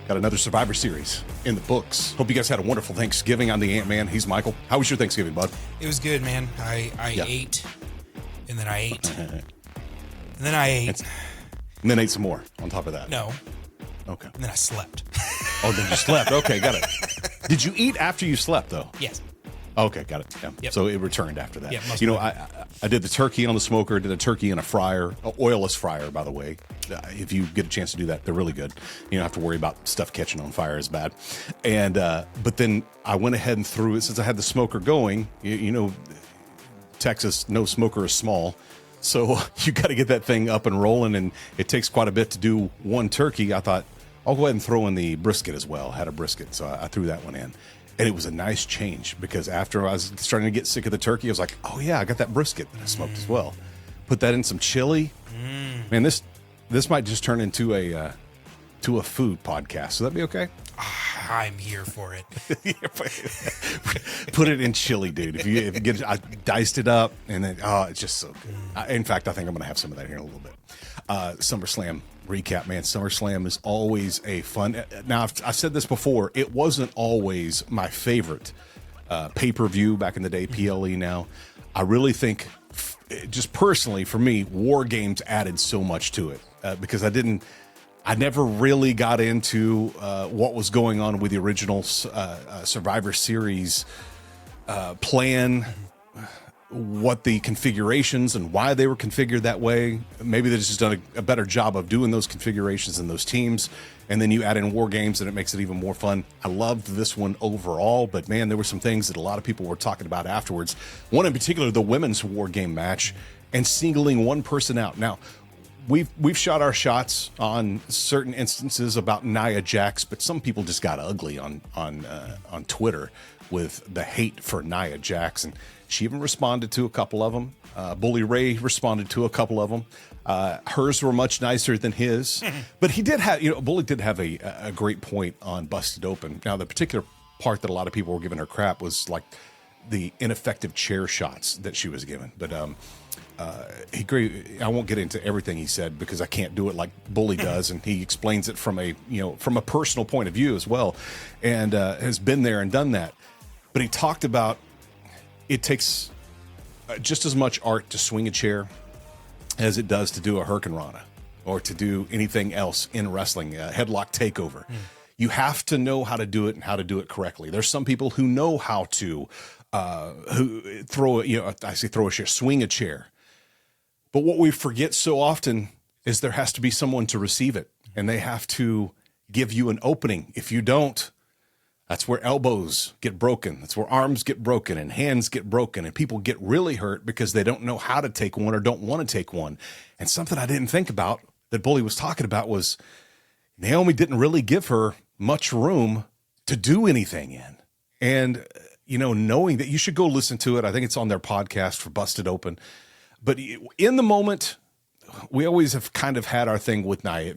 Got another Survivor Series in the books. Hope you guys had a wonderful Thanksgiving. I'm the AntMan. He's Michael. How was your Thanksgiving, bud? It was good, man. I ate, and then I ate, and then I ate. And then ate some more on top of that. No. Okay. And then I slept. Oh, then you slept. Okay, got it. Did you eat after you slept, though? Yes. Okay, got it. Yeah. Yep. So it returned after that. Yeah, you know, I did the turkey on the smoker, did a turkey in a fryer, a oilless fryer, by the way. If you get a chance to do that, they're really good. You don't have to worry about stuff catching on fire as bad. And but then I went ahead and threw it, since I had the smoker going. You know, Texas, no smoker is small. So you got to get that thing up and rolling, and it takes quite a bit to do one turkey. I thought, I'll go ahead and throw in the brisket as well. I had a brisket, so I threw that one in. And it was a nice change, because after I was starting to get sick of the turkey, I was like, oh yeah, I got that brisket that I smoked as well. Put that in some chili. Man, this might just turn into a food podcast. So that'd be okay? I'm here for it. Put it in chili, dude. If you get it, I diced it up, and then it's just so good. In fact, I think I'm gonna have some of that here in a little bit. SummerSlam recap, man. SummerSlam is always a fun. Now, I've said this before. It wasn't always my favorite pay-per-view back in the day. PLE now, I really think, just personally for me, War Games added so much to it, because I never really got into what was going on with the original Survivor Series plan, what the configurations and why they were configured that way. Maybe they've just done a better job of doing those configurations and those teams. And then you add in War Games, and it makes it even more fun. I loved this one overall, but man, there were some things that a lot of people were talking about afterwards. One in particular, the women's War Game match, and singling one person out. Now, we've shot our shots on certain instances about Nia Jax, but some people just got ugly on Twitter with the hate for Nia Jax, and she even responded to a couple of them. Bully Ray responded to a couple of them. Hers were much nicer than his, but he did have, Bully did have a great point on Busted Open. Now, the particular part that a lot of people were giving her crap was like the ineffective chair shots that she was given, but he agreed. I won't get into everything he said, because I can't do it like Bully does, and he explains it from a personal point of view as well, and has been there and done that. But he talked about it takes just as much art to swing a chair as it does to do a hurricanrana or to do anything else in wrestling, a headlock takeover. You have to know how to do it and how to do it correctly. There's some people who know how to throw a chair, swing a chair. But what we forget so often is there has to be someone to receive it, and they have to give you an opening. If you don't, that's where elbows get broken. That's where arms get broken and hands get broken, and people get really hurt because they don't know how to take one or don't want to take one. And something I didn't think about that Bully was talking about was Naomi didn't really give her much room to do anything in. And, knowing that, you should go listen to it. I think it's on their podcast for Busted Open. But in the moment, we always have kind of had our thing with Nia.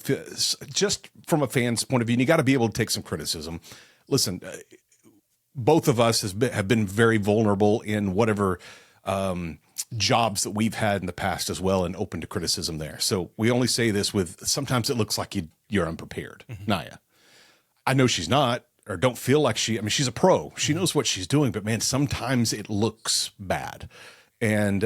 Just from a fan's point of view, and you got to be able to take some criticism. Listen, both of us have been very vulnerable in whatever jobs that we've had in the past as well, and open to criticism there. So we only say this with, sometimes it looks like you're unprepared. Nia, I know she's not, or don't feel like she's a pro. She knows what she's doing, but man, sometimes it looks bad. And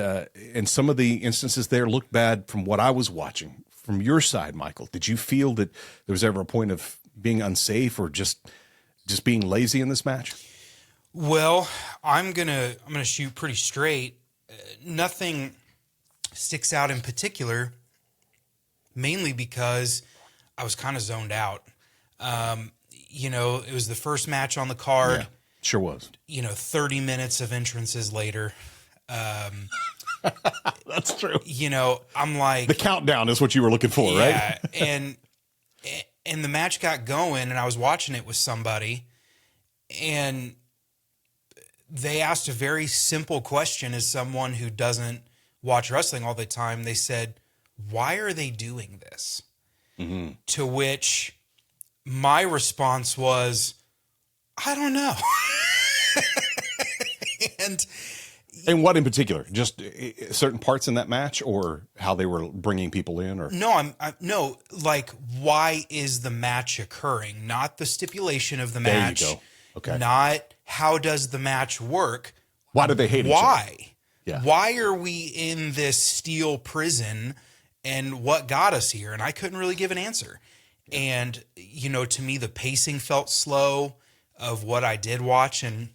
some of the instances there looked bad from what I was watching. From your side, Michael, did you feel that there was ever a point of being unsafe or just being lazy in this match? Well, I'm gonna shoot pretty straight. Nothing sticks out in particular, mainly because I was kind of zoned out. It was the first match on the card. Yeah, sure was. 30 minutes of entrances later. That's true. I'm like, the countdown is what you were looking for, yeah, right? and the match got going, and I was watching it with somebody, and they asked a very simple question as someone who doesn't watch wrestling all the time. They said, why are they doing this? Mm-hmm. To which my response was, I don't know. And And what in particular? Just certain parts in that match, or how they were bringing people in, or No, no. Like, why is the match occurring? Not the stipulation of the there match. you go. Okay. Not how does the match work? Why do they hate each other? Why? Yeah. Why are we in this steel prison, and what got us here? And I couldn't really give an answer. And, you know, to me, the pacing felt slow of what I did watch, and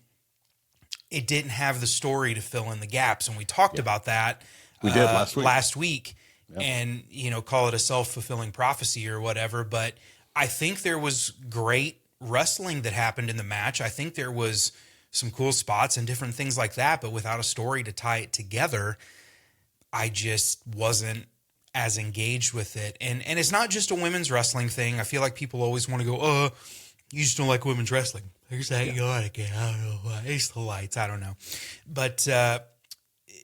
it didn't have the story to fill in the gaps. And we talked about that. We did last week. And, you know, call it a self-fulfilling prophecy or whatever. But I think there was great wrestling that happened in the match. I think there was some cool spots and different things like that. But without a story to tie it together, I just wasn't as engaged with it. And it's not just a women's wrestling thing. I feel like people always want to go, you just don't like women's wrestling. Here's how you like it. I don't know why. It's the lights. I don't know. But,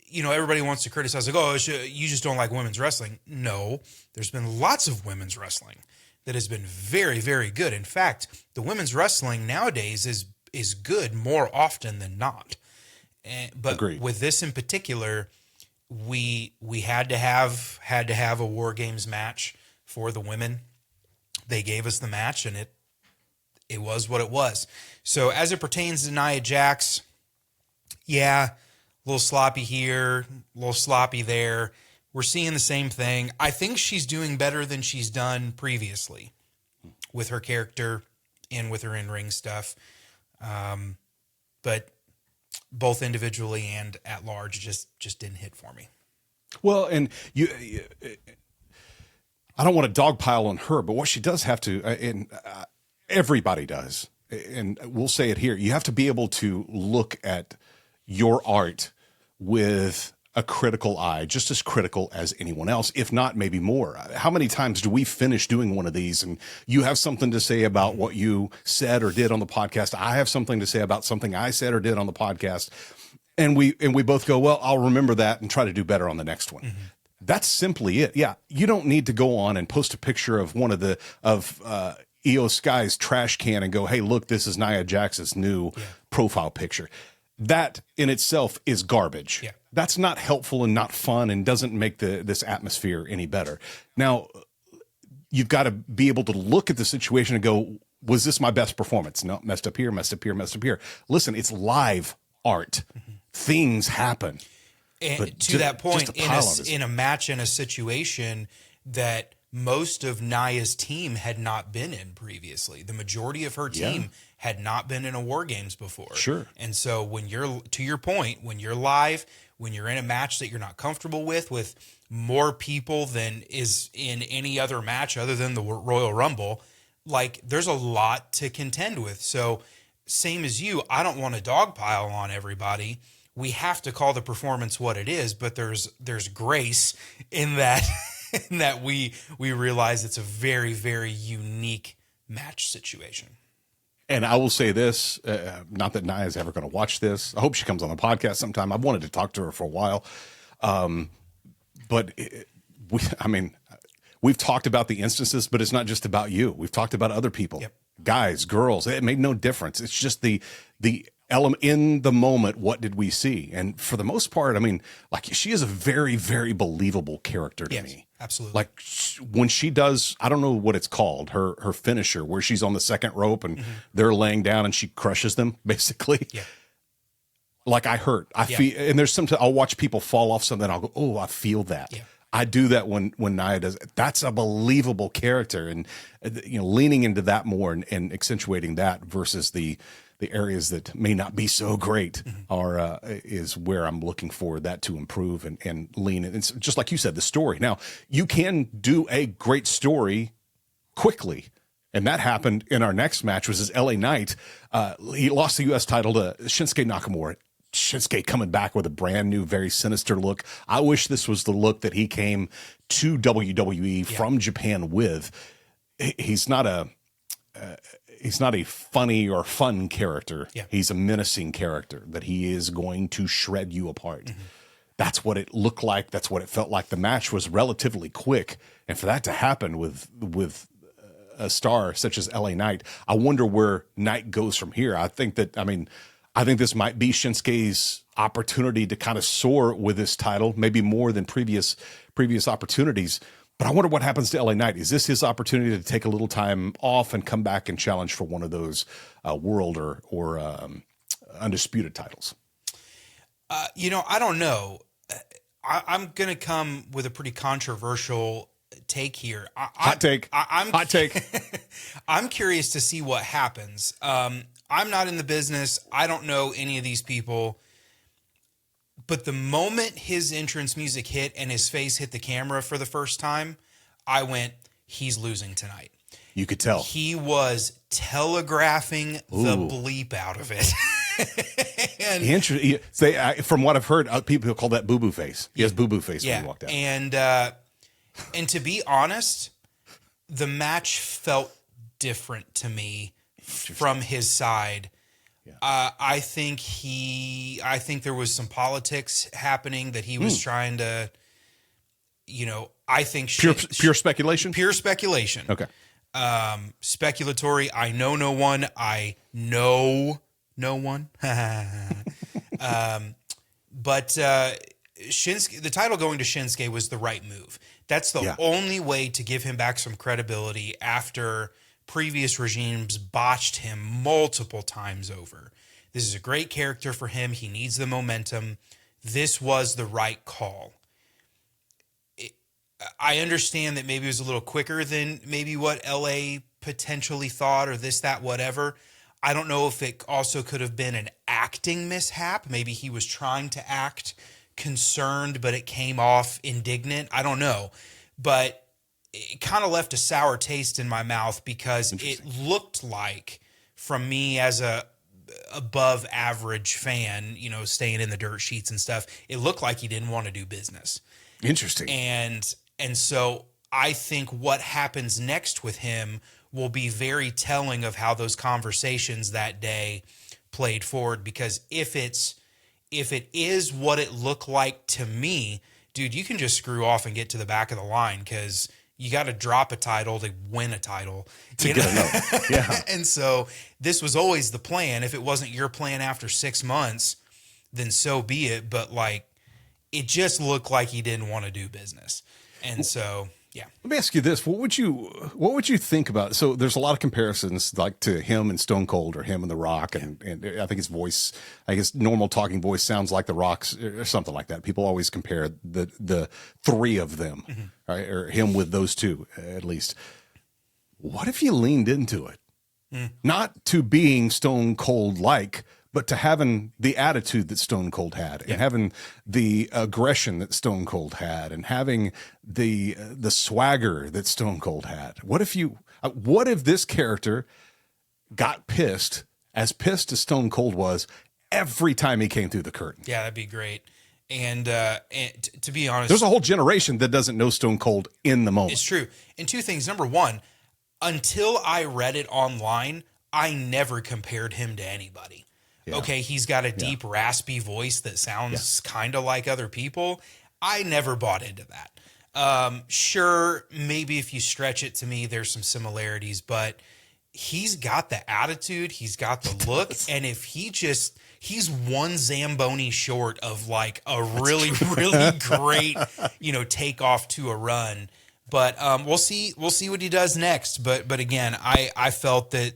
you know, everybody wants to criticize, like, you just don't like women's wrestling. No, there's been lots of women's wrestling that has been very, very good. In fact, the women's wrestling nowadays is good more often than not. But Agreed. With this in particular, we had to have a War Games match for the women. They gave us the match, and it was what it was. So as it pertains to Nia Jax, yeah, a little sloppy here, a little sloppy there. We're seeing the same thing. I think she's doing better than she's done previously with her character and with her in-ring stuff. But both individually and at large just didn't hit for me. Well, and I don't want to dogpile on her, but what she does have to, and everybody does, and we'll say it here, you have to be able to look at your art with a critical eye, just as critical as anyone else, if not maybe more. How many times do we finish doing one of these and you have something to say about what you said or did on the podcast? I have something to say about something I said or did on the podcast. And we both go, well, I'll remember that and try to do better on the next one. Mm-hmm. That's simply it. Yeah. You don't need to go on and post a picture of one of Io Sky's trash can and go, hey, look, this is Nia Jax's new profile picture. That in itself is garbage. Yeah. That's not helpful and not fun and doesn't make this atmosphere any better. Now, you've got to be able to look at the situation and go, was this my best performance? No, messed up here, messed up here, messed up here. Listen, it's live art. Mm-hmm. Things happen. And to that point, in a match, in a situation that most of Nia's team had not been in previously. The majority of her team had not been in a War Games before. Sure. And so when you're, to your point, when you're live, when you're in a match that you're not comfortable with more people than is in any other match other than the Royal Rumble, like there's a lot to contend with. So same as you, I don't want to dogpile on everybody. We have to call the performance what it is, but there's grace in that in that we realize it's a very, very unique match situation. And I will say this, not that Nia is ever going to watch this. I hope she comes on the podcast sometime. I've wanted to talk to her for a while. But we've talked about the instances, but it's not just about you. We've talked about other people, guys, girls. It made no difference. It's just the element in the moment. What did we see? And for the most part, I mean, like she is a very, very believable character to me. Absolutely. Like when she does, I don't know what it's called, her finisher, where she's on the second rope and they're laying down and she crushes them, basically. Yeah. Like I feel, and there's sometimes I'll watch people fall off something. I'll go, oh, I feel that. Yeah. I do that when Nia does. That's a believable character, and leaning into that more and accentuating that versus the areas that may not be so great is where I'm looking for that to improve and lean. And it's just like you said, the story. Now, you can do a great story quickly, and that happened in our next match, which is LA Knight. He lost the U.S. title to Shinsuke Nakamura. Shinsuke coming back with a brand new, very sinister look. I wish this was the look that he came to WWE from Japan with. He's not a funny or fun character. Yeah. He's a menacing character that he is going to shred you apart. Mm-hmm. That's what it looked like. That's what it felt like. The match was relatively quick. And for that to happen with a star such as LA Knight, I wonder where Knight goes from here. I think that, I think this might be Shinsuke's opportunity to kind of soar with this title, maybe more than previous opportunities. But I wonder what happens to LA Knight. Is this his opportunity to take a little time off and come back and challenge for one of those world or undisputed titles? I don't know. I'm going to come with a pretty controversial take here. Hot take. Hot take. I'm curious to see what happens. I'm not in the business. I don't know any of these people. But the moment his entrance music hit and his face hit the camera for the first time, I went, he's losing tonight. You could tell. He was telegraphing the bleep out of it. Interesting. From what I've heard, people call that boo-boo face. He has boo-boo face when he walked out. And to be honest, the match felt different to me from his side. Yeah. I think there was some politics happening that he was trying to, I think pure speculation. Pure speculation. Okay. Speculatory. I know no one. I know no one. But Shinsuke, the title going to Shinsuke was the right move. That's the only way to give him back some credibility after previous regimes botched him multiple times over. This is a great character for him. He needs the momentum. This was the right call. I understand that maybe it was a little quicker than maybe what LA potentially thought, or this, that, whatever. I don't know if it also could have been an acting mishap. Maybe he was trying to act concerned, but it came off indignant. I don't know. But it kind of left a sour taste in my mouth because it looked like, from me as a above average fan, staying in the dirt sheets and stuff, it looked like he didn't want to do business. Interesting. And so I think what happens next with him will be very telling of how those conversations that day played forward. Because if it is what it looked like to me, dude, you can just screw off and get to the back of the line, because you got to drop a title to win a title. Yeah. And so this was always the plan. If it wasn't your plan after 6 months, then so be it. But it just looked like he didn't want to do business. And so, yeah. Let me ask you this. What would you think about, so there's a lot of comparisons to him and Stone Cold, or him and The Rock. And I think his voice, normal talking voice sounds like The Rock's or something like that. People always compare the three of them, right? Or him with those two, at least. What if you leaned into it? Not to being Stone Cold-like, but to having the attitude that Stone Cold had, and having the aggression that Stone Cold had, and having the swagger that Stone Cold had. What if this character got pissed as Stone Cold was every time he came through the curtain? Yeah, that'd be great. And to be honest, there's a whole generation that doesn't know Stone Cold in the moment. It's true. And two things. Number one, until I read it online, I never compared him to anybody. Yeah. Okay, he's got a deep, raspy voice that sounds kind of like other people. I never bought into that. Sure, maybe if you stretch it to me, there's some similarities, but he's got the attitude, he's got the look, and if he's one Zamboni short of a really, really great, takeoff to a run. But we'll see what he does next. But again, I felt that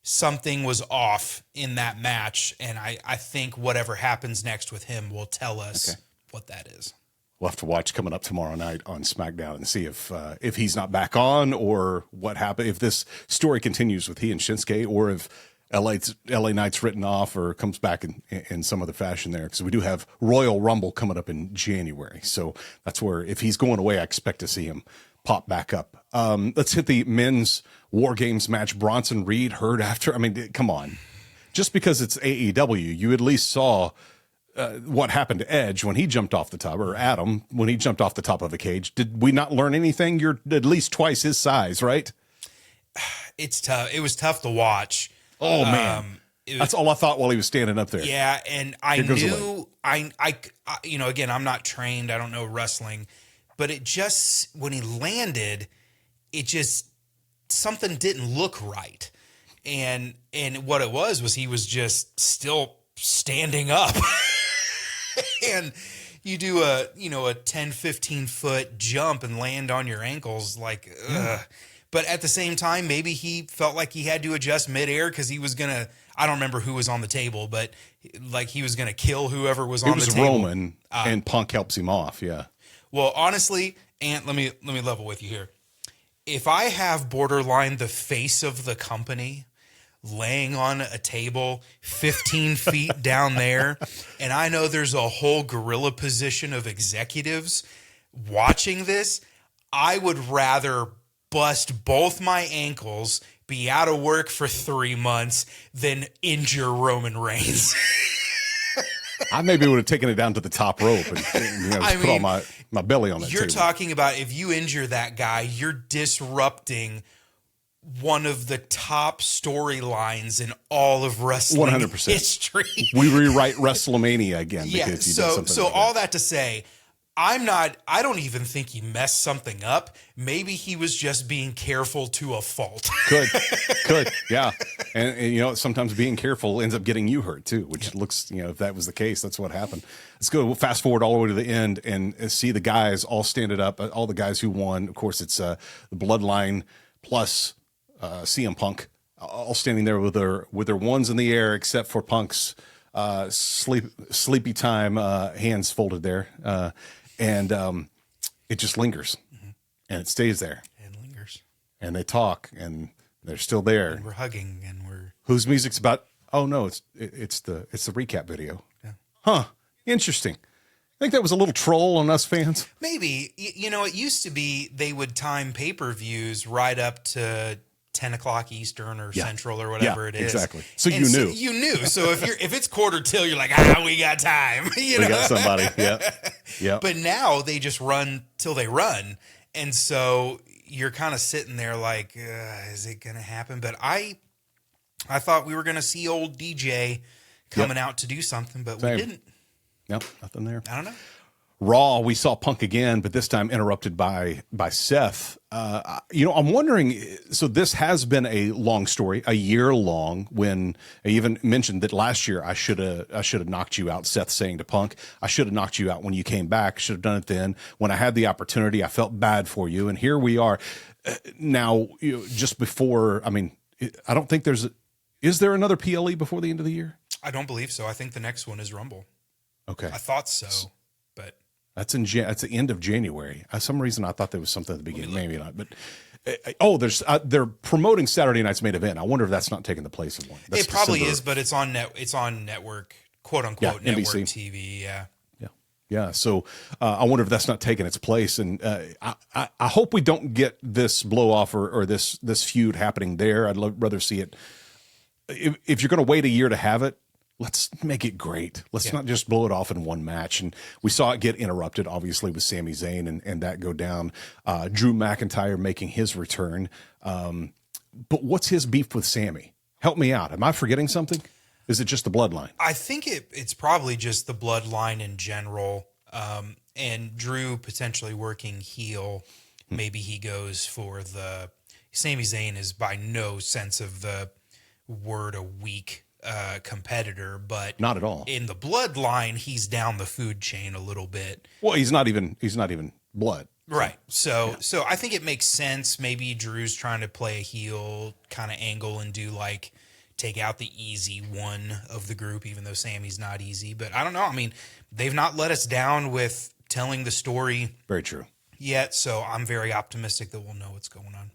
something was off in that match, and I think whatever happens next with him will tell us what that is. We'll have to watch coming up tomorrow night on SmackDown and see if he's not back on, or what happened, if this story continues with he and Shinsuke, or if LA Knight's written off or comes back in some other fashion there, because we do have Royal Rumble coming up in January. So that's where, if he's going away, I expect to see him pop back up. Let's hit the men's War Games match. Bronson Reed hurt after. I mean, come on. Just because it's AEW, you at least saw what happened to Edge when he jumped off the top, or Adam when he jumped off the top of a cage. Did we not learn anything? You're at least twice his size, right? It's tough. It was tough to watch. Oh man, that's all I thought while he was standing up there. Yeah, and I knew I again, I'm not trained. I don't know wrestling, but it just, when he landed, it just, something didn't look right. And what it was he was just still standing up. And you do a 10, 15 foot jump and land on your ankles, like, ugh. But at the same time, maybe he felt like he had to adjust midair because he was gonna. I don't remember who was on the table, but like he was gonna kill whoever was on the table. It was Roman, and Punk helps him off. Yeah. Well, honestly, Ant, let me level with you here. If I have borderline the face of the company laying on a table 15 feet down there, and I know there's a whole gorilla position of executives watching this, I would rather bust both my ankles, be out of work for 3 months, than injure Roman Reigns. I maybe would have taken it down to the top rope and put all my belly on it. You're talking about if you injure that guy, you're disrupting one of the top storylines in all of wrestling 100%. history. We rewrite WrestleMania again. Yeah. Because you did something So like all that to say, I don't even think he messed something up. Maybe he was just being careful to a fault. Could. Yeah. And sometimes being careful ends up getting you hurt too, which looks, if that was the case, that's what happened. Let's go. We'll fast forward all the way to the end and see the guys all standing up. All the guys who won. Of course, it's the Bloodline plus CM Punk all standing there with their ones in the air, except for Punk's sleepy time hands folded there. And it just lingers, and it stays there. It lingers. And they talk, and they're still there. And we're hugging, and we're... Whose music's about? Oh no, it's the recap video. Yeah. Huh? Interesting. I think that was a little troll on us fans. Maybe. It used to be they would time pay-per-views right up to 10 o'clock Eastern or Central or whatever it is. Exactly. So and you knew. So if it's quarter till, you're like, we got time. We got somebody. Yeah. But now they just run till they run. And so you're kind of sitting there like, is it going to happen? But I thought we were going to see old DJ coming out to do something, but we didn't. Nope, nothing there. I don't know. Raw, we saw Punk again, but this time interrupted by Seth. I'm wondering, so this has been a long story, a year long, when I even mentioned that last year I should have knocked you out, Seth saying to Punk, I should have knocked you out when you came back, should have done it then. When I had the opportunity, I felt bad for you, and here we are. Now, just before, I don't think is there another PLE before the end of the year? I don't believe so. I think the next one is Rumble. Okay. I thought so, but... That's the end of January. For some reason, I thought there was something at the beginning. Maybe not. But they're promoting Saturday night's main event. I wonder if that's not taking the place of one. That's it probably is, but it's on network, quote unquote, network NBC. TV. Yeah. So I wonder if that's not taking its place. And I hope we don't get this blow off or this feud happening there. I'd rather see it. If you're going to wait a year to have it, let's make it great. Let's not just blow it off in one match. And we saw it get interrupted, obviously, with Sami Zayn and that go down. Drew McIntyre making his return. But what's his beef with Sami? Help me out. Am I forgetting something? Is it just the bloodline? I think it's probably just the bloodline in general. And Drew potentially working heel. Maybe he goes for the... Sami Zayn is by no sense of the word a weak competitor, but not at all. In the bloodline, he's down the food chain a little bit. Well, he's not even blood. Right. So I think it makes sense. Maybe Drew's trying to play a heel kind of angle and do like take out the easy one of the group, even though Sammy's not easy. But I don't know. They've not let us down with telling the story. Very true. Yet, so I'm very optimistic that we'll know what's going on.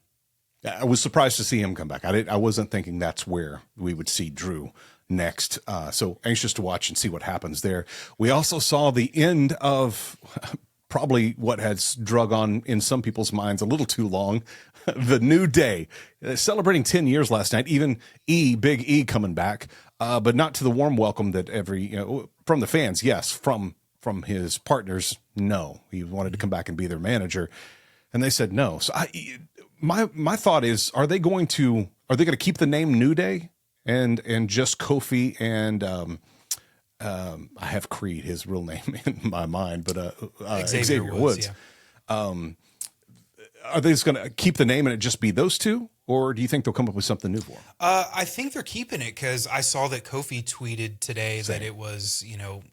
I was surprised to see him come back. I wasn't thinking that's where we would see Drew next. So anxious to watch and see what happens there. We also saw the end of probably what has drug on in some people's minds a little too long. The New Day celebrating 10 years last night. Even Big E coming back, but not to the warm welcome that from the fans. Yes, from his partners. No, he wanted to come back and be their manager, and they said no. So My thought is, are they going to keep the name New Day and just Kofi and I have Creed, his real name in my mind, but Xavier Woods. Yeah. Are they just going to keep the name and it just be those two, or do you think they'll come up with something new for him? I think they're keeping it because I saw that Kofi tweeted today that it was,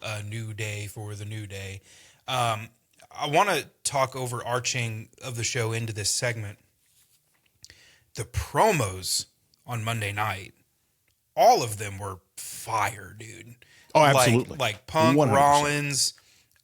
a new day for the new day. I want to talk overarching of the show into this segment. The promos on Monday night, all of them were fire, dude. Oh, absolutely. Like Punk, 100%. Rollins,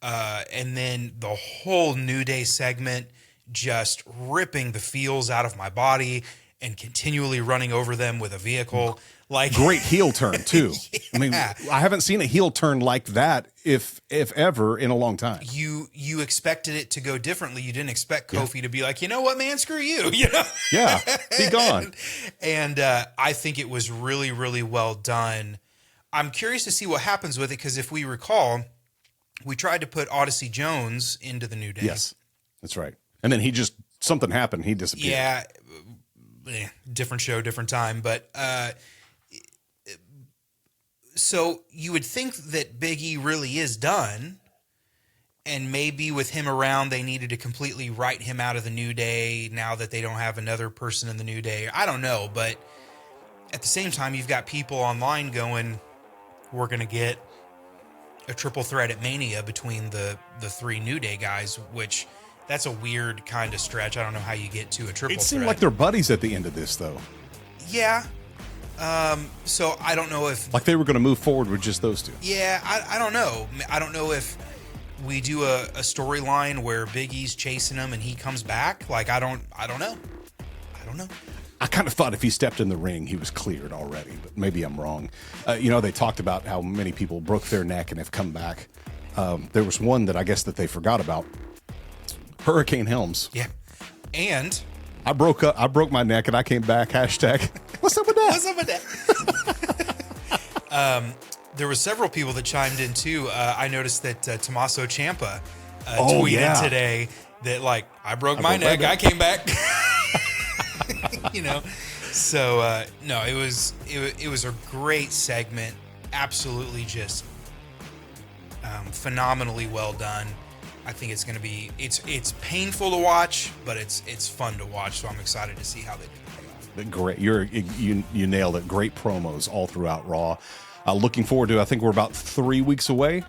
and then the whole New Day segment just ripping the feels out of my body and continually running over them with a vehicle. Like great heel turn too. Yeah. I mean, I haven't seen a heel turn like that, if ever, in a long time. You expected it to go differently. You didn't expect Kofi to be like, you know what, man, screw you. You know? Yeah, be gone. And I think it was really, really well done. I'm curious to see what happens with it because if we recall, we tried to put Odyssey Jones into the New Day. Yes, that's right. And then something happened. He disappeared. Yeah, different show, different time. But so you would think that Big E really is done. And maybe with him around, they needed to completely write him out of the New Day now that they don't have another person in the New Day. I don't know. But at the same time, you've got people online going, we're going to get a triple threat at Mania between the three New Day guys, which that's a weird kind of stretch. I don't know how you get to a triple threat. It seemed like they're buddies at the end of this, though. Yeah. So I don't know if... Like they were going to move forward with just those two. Yeah, I don't know. I don't know if we do a storyline where Big E's chasing him and he comes back. Like, I don't know. I don't know. I kind of thought if he stepped in the ring, he was cleared already, but maybe I'm wrong. They talked about how many people broke their neck and have come back. There was one that I guess that they forgot about. Hurricane Helms. Yeah. And I broke my neck and I came back. Hashtag, what's up with that? What's up with that? There were several people that chimed in too. I noticed that Tommaso Ciampa tweeted today that like, I broke my neck. I came back. So no, it was a great segment. Absolutely just phenomenally well done. I think it's going to be it's painful to watch, but it's fun to watch. So I'm excited to see how they do it. Great, you nailed it. Great promos all throughout Raw. Looking forward to. I think we're about 3 weeks away.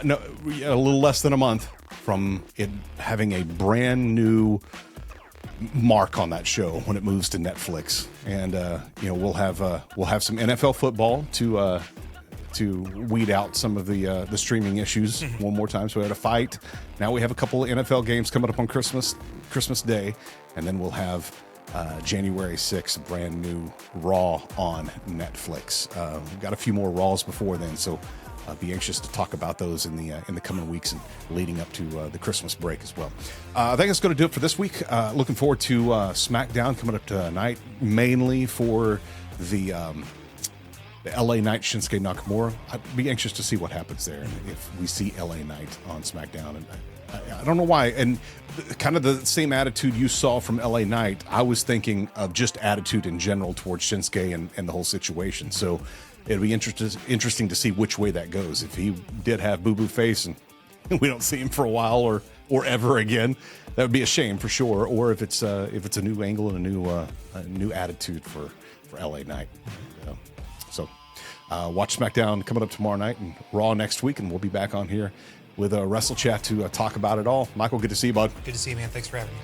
No, a little less than a month from it having a brand new mark on that show when it moves to Netflix, and we'll have some NFL football to weed out some of the streaming issues one more time. So we had a fight. Now we have a couple of NFL games coming up on Christmas Day, and then we'll have January 6th, a brand new Raw on Netflix. We've got a few more Raws before then, so be anxious to talk about those in the coming weeks and leading up to the Christmas break as well. I think that's going to do it for this week. Looking forward to SmackDown coming up tonight, mainly for the LA Knight Shinsuke Nakamura. I'd be anxious to see what happens there and if we see LA Knight on SmackDown. And I don't know why. And kind of the same attitude you saw from LA Knight, I was thinking of just attitude in general towards Shinsuke and the whole situation. So it'll be interesting to see which way that goes. If he did have boo-boo face and we don't see him for a while or ever again, that would be a shame for sure. Or if it's a new angle and a new attitude for LA Knight. So watch SmackDown coming up tomorrow night and Raw next week, and we'll be back on here with a Wrestle Chat to talk about it all. Michael, good to see you, bud. Good to see you, man. Thanks for having me.